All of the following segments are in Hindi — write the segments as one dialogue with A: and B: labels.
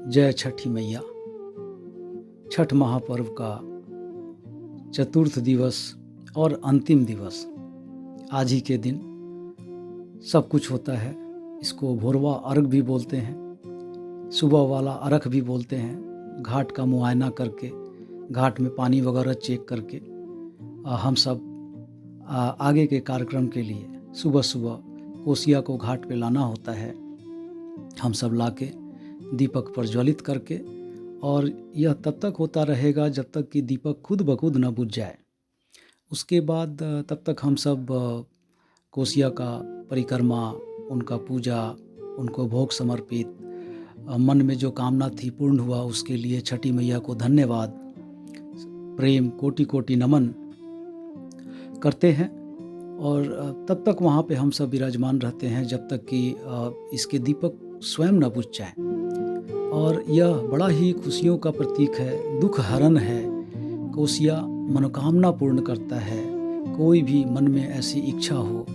A: जय छठी मैया। छठ महापर्व का चतुर्थ दिवस और अंतिम दिवस आज ही के दिन सब कुछ होता है। इसको भोरवा अर्घ भी बोलते हैं, सुबह वाला अर्घ भी बोलते हैं। घाट का मुआयना करके, घाट में पानी वगैरह चेक करके हम सब आगे के कार्यक्रम के लिए सुबह सुबह कोसिया को घाट पे लाना होता है। हम सब लाके दीपक प्रज्वलित करके, और यह तब तक होता रहेगा जब तक कि दीपक खुद ब खुद न बुझ जाए। उसके बाद तब तक हम सब कोसिया का परिक्रमा, उनका पूजा, उनको भोग समर्पित, मन में जो कामना थी पूर्ण हुआ उसके लिए छठी मैया को धन्यवाद, प्रेम, कोटि कोटि नमन करते हैं। और तब तक वहाँ पे हम सब विराजमान रहते हैं जब तक कि इसके दीपक स्वयं न बुझ जाए। और यह बड़ा ही खुशियों का प्रतीक है, दुख हरण है। कोसिया मनोकामना पूर्ण करता है। कोई भी मन में ऐसी इच्छा हो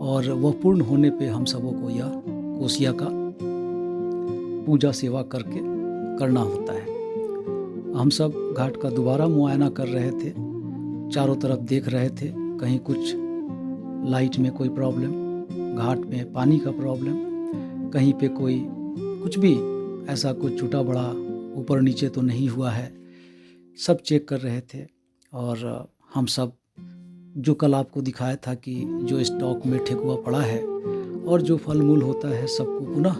A: और वह पूर्ण होने पे हम सबों को यह कोसिया का पूजा सेवा करके करना होता है। हम सब घाट का दोबारा मुआयना कर रहे थे, चारों तरफ देख रहे थे, कहीं कुछ लाइट में कोई प्रॉब्लम, घाट में पानी का प्रॉब्लम, कहीं पे कोई कुछ भी ऐसा कुछ छोटा बड़ा ऊपर नीचे तो नहीं हुआ है। सब चेक कर रहे थे। और हम सब जो कल आपको दिखाया था कि जो स्टॉक में ठेकुआ पड़ा है और जो फल मूल होता है सबको पुनः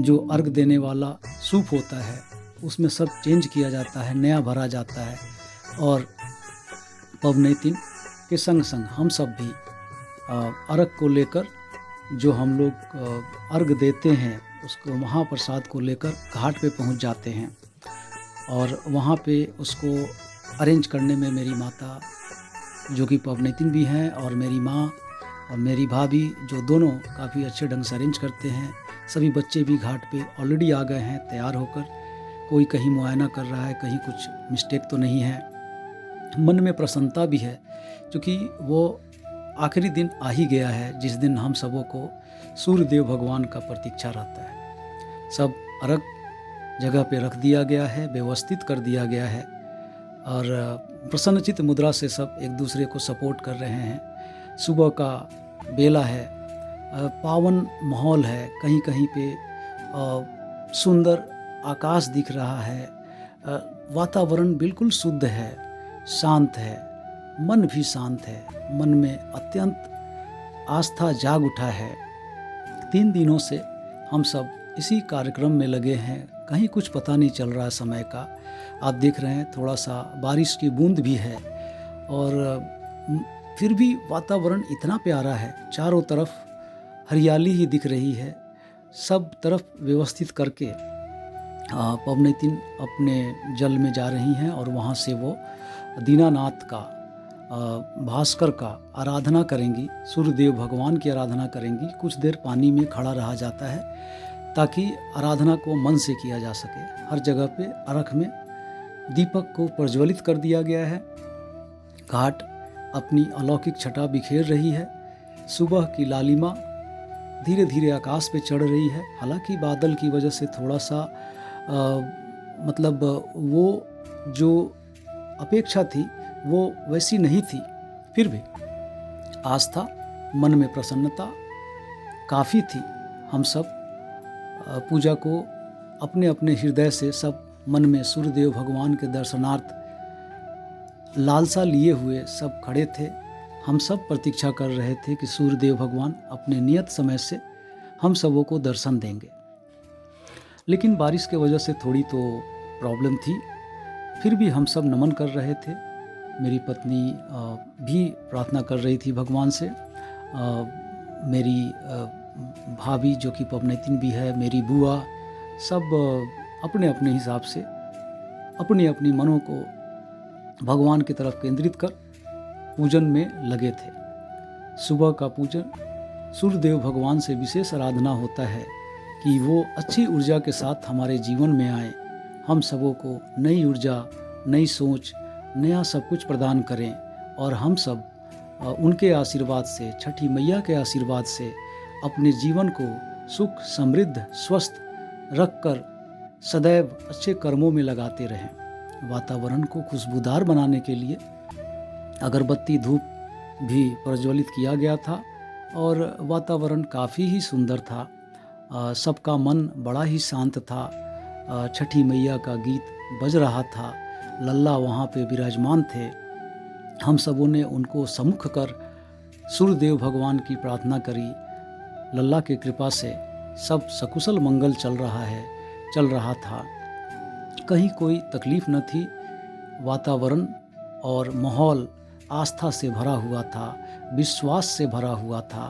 A: जो अर्घ देने वाला सूप होता है उसमें सब चेंज किया जाता है, नया भरा जाता है। और पवनैतिन के संग संग हम सब भी अर्घ को लेकर, जो हम लोग अर्घ देते हैं उसको महाप्रसाद को लेकर घाट पे पहुंच जाते हैं। और वहाँ पे उसको अरेंज करने में मेरी माता, जो कि पवनैतिन भी हैं, और मेरी माँ और मेरी भाभी, जो दोनों काफ़ी अच्छे ढंग से अरेंज करते हैं। सभी बच्चे भी घाट पे ऑलरेडी आ गए हैं तैयार होकर। कोई कहीं मुआयना कर रहा है, कहीं कुछ मिस्टेक तो नहीं है। मन में प्रसन्नता भी है क्योंकि वो आखिरी दिन आ ही गया है जिस दिन हम सबों को सूर्यदेव भगवान का प्रतीक्षा रहता है। सब अर्घ जगह पे रख दिया गया है, व्यवस्थित कर दिया गया है, और प्रसन्नचित्त मुद्रा से सब एक दूसरे को सपोर्ट कर रहे हैं। सुबह का बेला है, पावन माहौल है, कहीं कहीं पे सुंदर आकाश दिख रहा है, वातावरण बिल्कुल शुद्ध है, शांत है, मन भी शांत है, मन में अत्यंत आस्था जाग उठा है। 3 दिनों से हम सब इसी कार्यक्रम में लगे हैं, कहीं कुछ पता नहीं चल रहा है समय का। आप देख रहे हैं थोड़ा सा बारिश की बूंद भी है, और फिर भी वातावरण इतना प्यारा है, चारों तरफ हरियाली ही दिख रही है। सब तरफ व्यवस्थित करके पवनैतिन अपने जल में जा रही हैं और वहाँ से वो दीनानाथ का, भास्कर का आराधना करेंगी, सूर्यदेव भगवान की आराधना करेंगी। कुछ देर पानी में खड़ा रहा जाता है ताकि आराधना को मन से किया जा सके। हर जगह पे अर्घ में दीपक को प्रज्वलित कर दिया गया है। घाट अपनी अलौकिक छटा बिखेर रही है। सुबह की लालिमा धीरे धीरे आकाश पे चढ़ रही है। हालांकि बादल की वजह से थोड़ा सा मतलब वो जो अपेक्षा थी वो वैसी नहीं थी, फिर भी आस्था, मन में प्रसन्नता काफ़ी थी। हम सब पूजा को अपने अपने हृदय से सब मन में सूर्यदेव भगवान के दर्शनार्थ लालसा लिए हुए सब खड़े थे। हम सब प्रतीक्षा कर रहे थे कि सूर्यदेव भगवान अपने नियत समय से हम सबों को दर्शन देंगे। लेकिन बारिश की वजह से थोड़ी तो प्रॉब्लम थी, फिर भी हम सब नमन कर रहे थे। मेरी पत्नी भी प्रार्थना कर रही थी भगवान से। मेरी भाभी, जो कि पवनैतिन भी है, मेरी बुआ, सब अपने अपने हिसाब से अपनी अपनी मनों को भगवान की तरफ केंद्रित कर पूजन में लगे थे। सुबह का पूजन सूर्यदेव भगवान से विशेष आराधना होता है कि वो अच्छी ऊर्जा के साथ हमारे जीवन में आए, हम सबों को नई ऊर्जा, नई सोच, नया सब कुछ प्रदान करें, और हम सब उनके आशीर्वाद से, छठी मैया के आशीर्वाद से अपने जीवन को सुख, समृद्ध, स्वस्थ रख कर सदैव अच्छे कर्मों में लगाते रहें। वातावरण को खुशबूदार बनाने के लिए अगरबत्ती धूप भी प्रज्वलित किया गया था और वातावरण काफ़ी ही सुंदर था। सबका मन बड़ा ही शांत था। छठी मैया का गीत बज रहा था। लल्ला वहाँ पे विराजमान थे। हम सबों ने उनको सम्मुख कर सूर्यदेव भगवान की प्रार्थना करी। लल्ला की कृपा से सब सकुशल मंगल चल रहा था। कहीं कोई तकलीफ न थी। वातावरण और माहौल आस्था से भरा हुआ था, विश्वास से भरा हुआ था।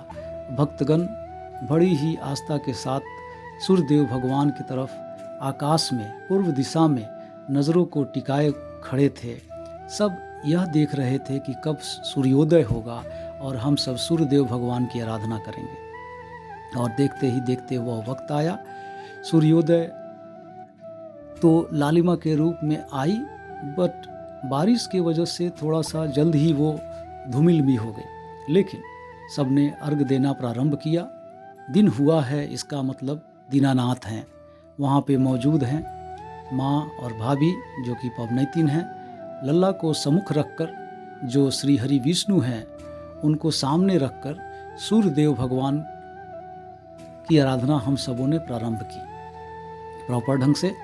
A: भक्तगण बड़ी ही आस्था के साथ सूर्यदेव भगवान की तरफ आकाश में पूर्व दिशा में नज़रों को टिकाए खड़े थे। सब यह देख रहे थे कि कब सूर्योदय होगा और हम सब सूर्यदेव भगवान की आराधना करेंगे। और देखते ही देखते वह वक्त आया। सूर्योदय तो लालिमा के रूप में आई, बट बारिश की वजह से थोड़ा सा जल्द ही वो धूमिल भी हो गई। लेकिन सबने अर्घ देना प्रारंभ किया। दिन हुआ है, इसका मतलब दीनानाथ हैं, वहाँ पे मौजूद हैं। माँ और भाभी जो कि पवनैतिन हैं, लल्ला को सम्मुख रखकर, जो श्री हरि विष्णु हैं उनको सामने रखकर सूर्यदेव भगवान की आराधना हम सबों ने प्रारंभ की। प्रॉपर ढंग से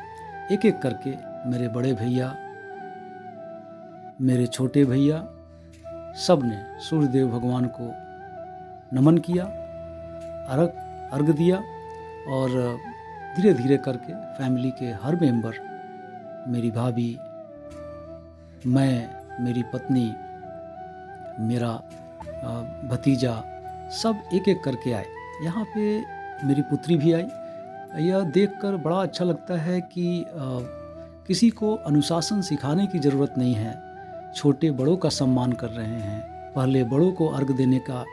A: एक एक करके मेरे बड़े भैया, मेरे छोटे भैया, सब ने सूर्यदेव भगवान को नमन किया, अर्घ दिया और धीरे धीरे करके फैमिली के हर मेंबर, मेरी भाभी, मैं, मेरी पत्नी, मेरा भतीजा, सब एक एक करके आए। यहाँ पे मेरी पुत्री भी आई। यह देखकर बड़ा अच्छा लगता है कि किसी को अनुशासन सिखाने की ज़रूरत नहीं है। छोटे बड़ों का सम्मान कर रहे हैं, पहले बड़ों को अर्घ देने का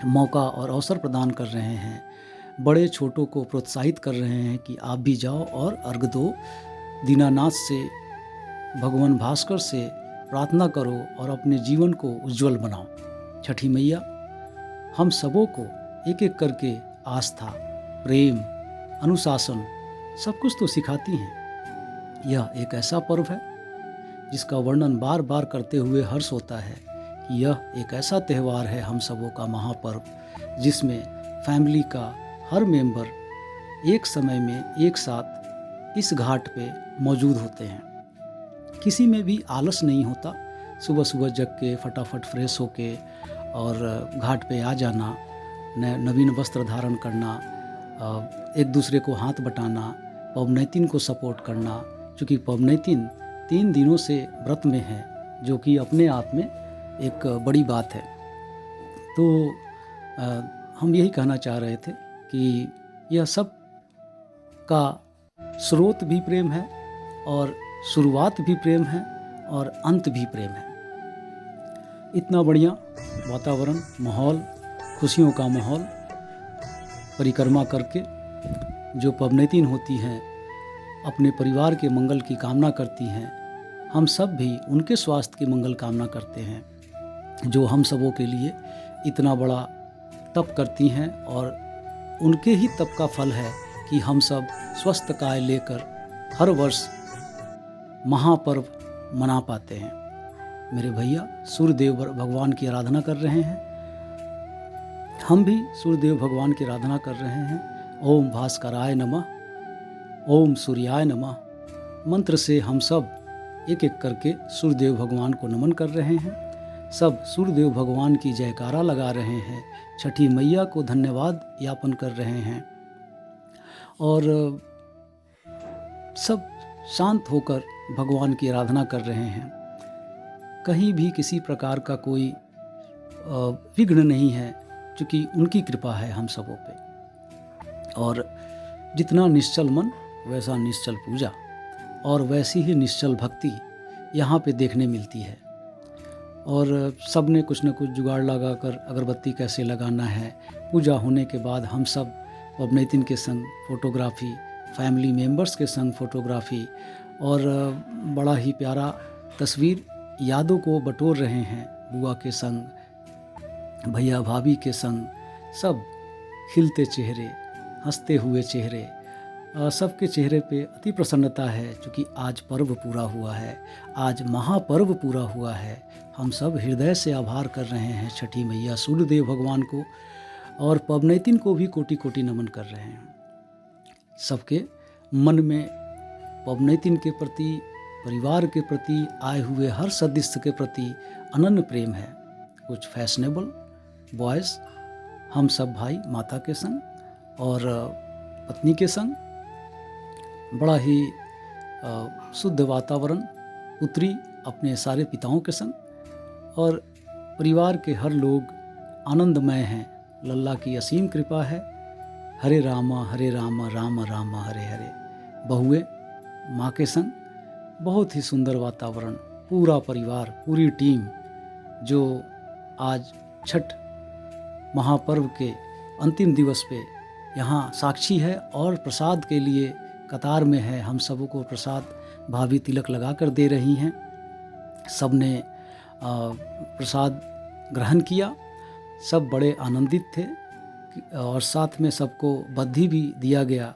A: मौका और अवसर प्रदान कर रहे हैं, बड़े छोटों को प्रोत्साहित कर रहे हैं कि आप भी जाओ और अर्घ दो, दीनानाथ से, भगवान भास्कर से प्रार्थना करो और अपने जीवन को उज्जवल बनाओ। छठी मैया हम सबों को एक एक करके आस्था, प्रेम, अनुशासन सब कुछ तो सिखाती हैं। यह एक ऐसा पर्व है जिसका वर्णन बार बार करते हुए हर्ष होता है कि यह एक ऐसा त्यौहार है, हम सबों का महापर्व, जिसमें फैमिली का हर मेंबर एक समय में एक साथ इस घाट पे मौजूद होते हैं। किसी में भी आलस नहीं होता। सुबह सुबह जग के फटाफट फ्रेश होके और घाट पे आ जाना, नवीन वस्त्र धारण करना, एक दूसरे को हाथ बटाना, पवनैतिन को सपोर्ट करना, क्योंकि पवनैतिन 3 दिनों से व्रत में है, जो कि अपने आप में एक बड़ी बात है। तो हम यही कहना चाह रहे थे कि यह सब का स्रोत भी प्रेम है और शुरुआत भी प्रेम है और अंत भी प्रेम है। इतना बढ़िया वातावरण, माहौल, खुशियों का माहौल, परिक्रमा करके जो पवनैतिन होती हैं अपने परिवार के मंगल की कामना करती हैं। हम सब भी उनके स्वास्थ्य की मंगल कामना करते हैं, जो हम सबों के लिए इतना बड़ा तप करती हैं, और उनके ही तप का फल है कि हम सब स्वस्थ काय लेकर हर वर्ष महापर्व मना पाते हैं। मेरे भैया सूर्यदेव भगवान की आराधना कर रहे हैं, हम भी सूर्यदेव भगवान की आराधना कर रहे हैं। ओम भास्कराय नमः, ओम सूर्याय नमः मंत्र से हम सब एक एक करके सूर्यदेव भगवान को नमन कर रहे हैं। सब सूर्यदेव भगवान की जयकारा लगा रहे हैं, छठी मैया को धन्यवाद ज्ञापन कर रहे हैं और सब शांत होकर भगवान की आराधना कर रहे हैं। कहीं भी किसी प्रकार का कोई विघ्न नहीं है, क्योंकि उनकी कृपा है हम सबों पे। और जितना निश्चल मन वैसा निश्चल पूजा और वैसी ही निश्चल भक्ति यहाँ पे देखने मिलती है। और सब ने कुछ न कुछ जुगाड़ लगाकर अगरबत्ती कैसे लगाना है। पूजा होने के बाद हम सब पवनैतिन के संग फोटोग्राफी, फैमिली मेम्बर्स के संग फोटोग्राफी और बड़ा ही प्यारा तस्वीर यादों को बटोर रहे हैं। बुआ के संग, भैया भाभी के संग, सब खिलते चेहरे, हंसते हुए चेहरे सबके चेहरे पे अति प्रसन्नता है, क्योंकि आज पर्व पूरा हुआ है, आज महापर्व पूरा हुआ है। हम सब हृदय से आभार कर रहे हैं छठी मैया सूर्यदेव भगवान को, और पबनैतिन को भी कोटि कोटि नमन कर रहे हैं। सबके मन में पबनैतिन के प्रति, परिवार के प्रति, आए हुए हर सदस्य के प्रति अनन्य प्रेम है। कुछ फैशनेबल बॉयज़ हम सब भाई माता के संग और पत्नी के संग बड़ा ही शुद्ध वातावरण, पुत्री अपने सारे पिताओं के संग, और परिवार के हर लोग आनंदमय हैं। लल्ला की असीम कृपा है। हरे राम राम राम हरे हरे। बहुए माँ के संग, बहुत ही सुंदर वातावरण, पूरा परिवार, पूरी टीम जो आज छठ महापर्व के अंतिम दिवस पे यहाँ साक्षी है और प्रसाद के लिए कतार में है। हम सबों को प्रसाद भाभी तिलक लगा कर दे रही हैं। सब ने प्रसाद ग्रहण किया, सब बड़े आनंदित थे, और साथ में सबको बद्धी भी दिया गया।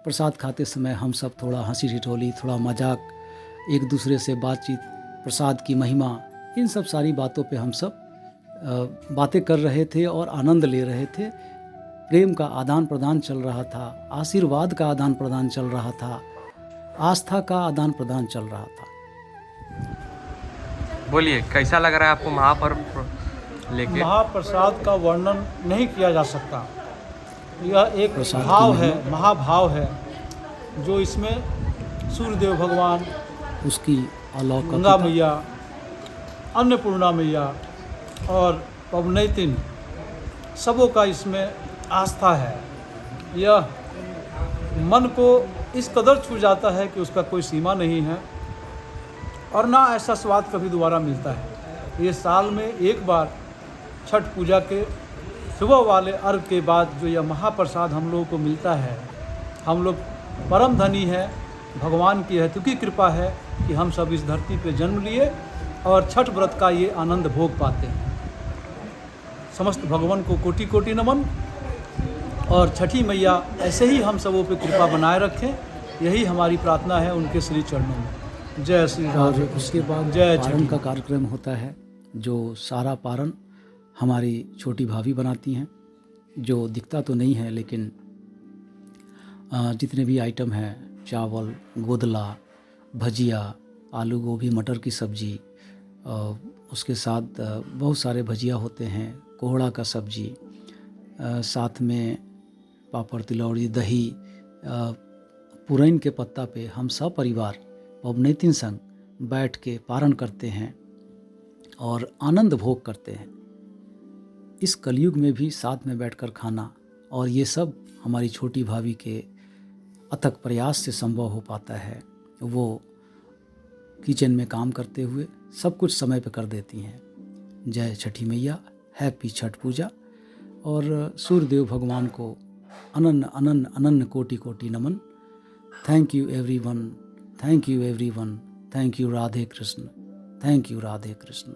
A: प्रसाद खाते समय हम सब थोड़ा हंसी ठिठोली, थोड़ा मजाक, एक दूसरे से बातचीत, प्रसाद की महिमा, इन सब सारी बातों पे हम सब बातें कर रहे थे और आनंद ले रहे थे। प्रेम का आदान प्रदान चल रहा था, आशीर्वाद का आदान प्रदान चल रहा था, आस्था का आदान प्रदान चल रहा था।
B: बोलिए, कैसा लग रहा है आपको महापर्व लेके?
C: महाप्रसाद का वर्णन नहीं किया जा सकता। यह एक भाव है, महाभाव है, जो इसमें सूर्यदेव भगवान,
A: उसकी
C: गंगा मैया, अन्नपूर्णा मैया और पबनैतिन, सबों का इसमें आस्था है। यह मन को इस कदर छू जाता है कि उसका कोई सीमा नहीं है, और ना ऐसा स्वाद कभी दोबारा मिलता है। ये साल में एक बार छठ पूजा के सुबह वाले अर्घ के बाद जो यह महाप्रसाद हम लोगों को मिलता है, हम लोग परम धनी है। भगवान की हेतुकी कृपा है कि हम सब इस धरती पे जन्म लिए और छठ व्रत का ये आनंद भोग पाते हैं। समस्त भगवान को कोटि कोटि नमन, और छठी मैया ऐसे ही हम सबों पे कृपा बनाए रखें, यही हमारी प्रार्थना है उनके श्री चरणों में। जय श्री राम।
A: और उसके बाद
C: जय
A: पारण का कार्यक्रम होता है, जो सारा पारण हमारी छोटी भाभी बनाती हैं, जो दिखता तो नहीं है, लेकिन जितने भी आइटम हैं, चावल, गोदला, भजिया, आलू गोभी मटर की सब्जी, उसके साथ बहुत सारे भजिया होते हैं, कोहड़ा का सब्जी, साथ में पापड़, तिलौड़ी, दही, पुरैन के पत्ता पे हम सब परिवार पबनैतिन संग बैठ के पारण करते हैं और आनंद भोग करते हैं। इस कलयुग में भी साथ में बैठकर खाना, और ये सब हमारी छोटी भाभी के अथक प्रयास से संभव हो पाता है। वो किचन में काम करते हुए सब कुछ समय पे कर देती हैं। जय छठी मैया, हैप्पी छठ पूजा, और सूर्यदेव भगवान को अनन्य अनन्य अनन्य कोटि कोटि नमन। Thank you everyone, thank you everyone, thank you Radhe Krishna, thank you Radhe Krishna.